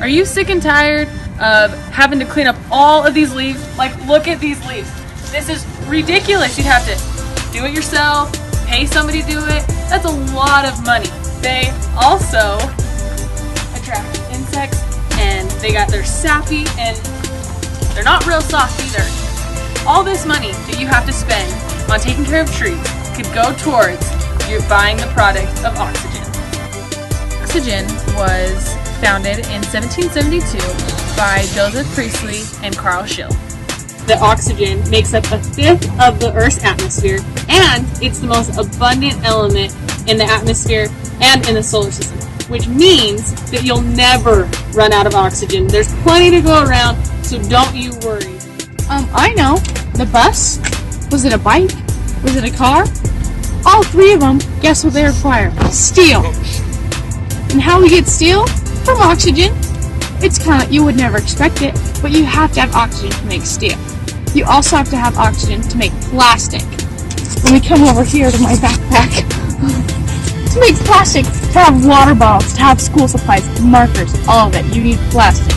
Are you sick and tired of having to clean up all of these leaves? Like, look at these leaves. This is ridiculous. You'd have to do it yourself, pay somebody to do it. That's a lot of money. They also attract insects, and they they're sappy, and they're not real soft either. All this money that you have to spend on taking care of trees could go towards you buying the product of Oxygen. Oxygen was founded in 1772 by Joseph Priestley and Carl Schill. The oxygen makes up a fifth of the Earth's atmosphere, and it's the most abundant element in the atmosphere and in the solar system, which means that you'll never run out of oxygen. There's plenty to go around, so don't you worry. I know. The bus? Was it a bike? Was it a car? All three of them, guess what they require? Steel. And how we get steel? From oxygen. It's kind of, you would never expect it, but you have to have oxygen to make steel. You also have to have oxygen to make plastic. Let me come over here to my backpack. To make plastic, to have water bottles, to have school supplies, markers, all of it, you need plastic.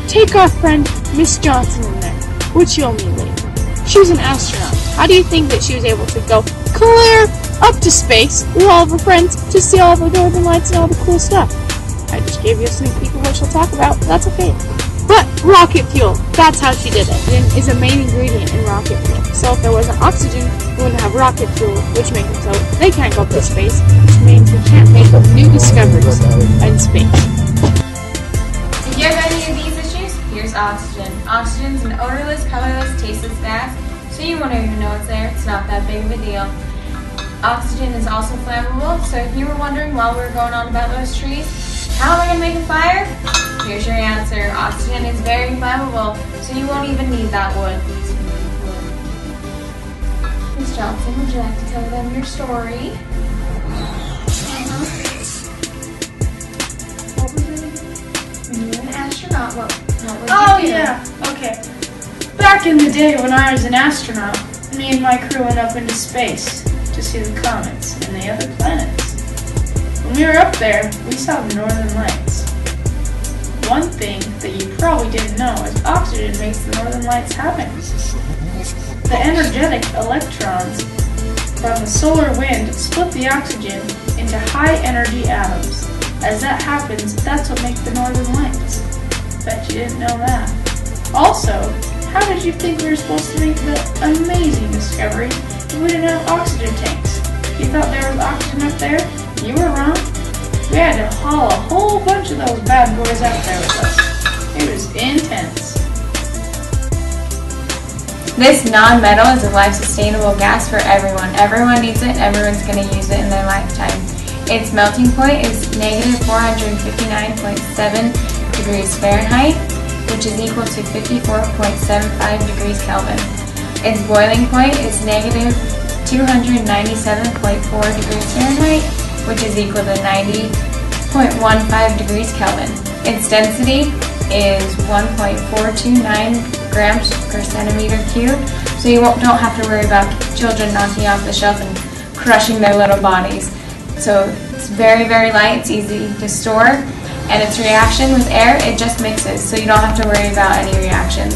Take our friend Miss Johnson in there, which you'll meet later. She was an astronaut. How do you think that she was able to go clear up to space with all of her friends to see all the northern lights and all the cool stuff? I just gave you a sneak peek of what she'll talk about, but that's okay. But rocket fuel, that's how she did it. Oxygen is a main ingredient in rocket fuel. So if there wasn't oxygen, we wouldn't have rocket fuel, which makes it so they can't go up to space, which means we can't make new discoveries in space. If you have any of these issues, here's Oxygen. Oxygen's an odorless, colorless, tasteless gas, so you won't even know it's there. It's not that big of a deal. Oxygen is also flammable, so if you were wondering while we were going on about those trees, how am I going to make a fire? Here's your answer. Oxygen is very flammable, so you won't even need that wood. Ms. Johnson, would you like to tell them your story? What was it? When you were an astronaut, what was you doing? Yeah, okay. Back in the day when I was an astronaut, me and my crew went up into space to see the comets and the other planets. When we were up there, we saw the northern lights. One thing that you probably didn't know is oxygen makes the northern lights happen. The energetic electrons from the solar wind split the oxygen into high-energy atoms. As that happens, that's what makes the northern lights. Bet you didn't know that. Also, how did you think we were supposed to make the amazing discovery if we didn't have oxygen tanks? You thought there was oxygen up there? You were wrong. We had to haul a whole bunch of those bad boys out there with us. It was intense. This non-metal is a life-sustainable gas for everyone. Everyone needs it, and everyone's going to use it in their lifetime. Its melting point is negative 459.7 degrees Fahrenheit, which is equal to 54.75 degrees Kelvin. Its boiling point is negative 297.4 degrees Fahrenheit, which is equal to 90.15 degrees Kelvin. Its density is 1.429 grams per centimeter cubed, so you don't have to worry about children knocking off the shelf and crushing their little bodies. So it's very, very light, it's easy to store, and its reaction with air, it just mixes, so you don't have to worry about any reactions.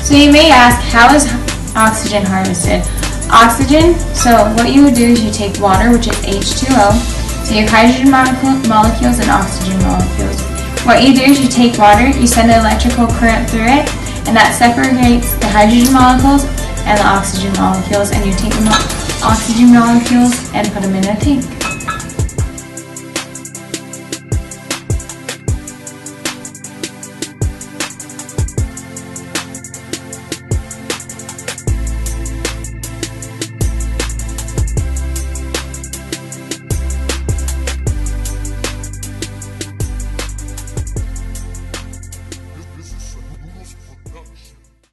So you may ask, how is oxygen harvested? Oxygen, so what you would do is you take water, which is H2O, so you have hydrogen molecules and oxygen molecules. What you do is you take water, you send an electrical current through it, and that separates the hydrogen molecules and the oxygen molecules, and you take the oxygen molecules and put them in a tank.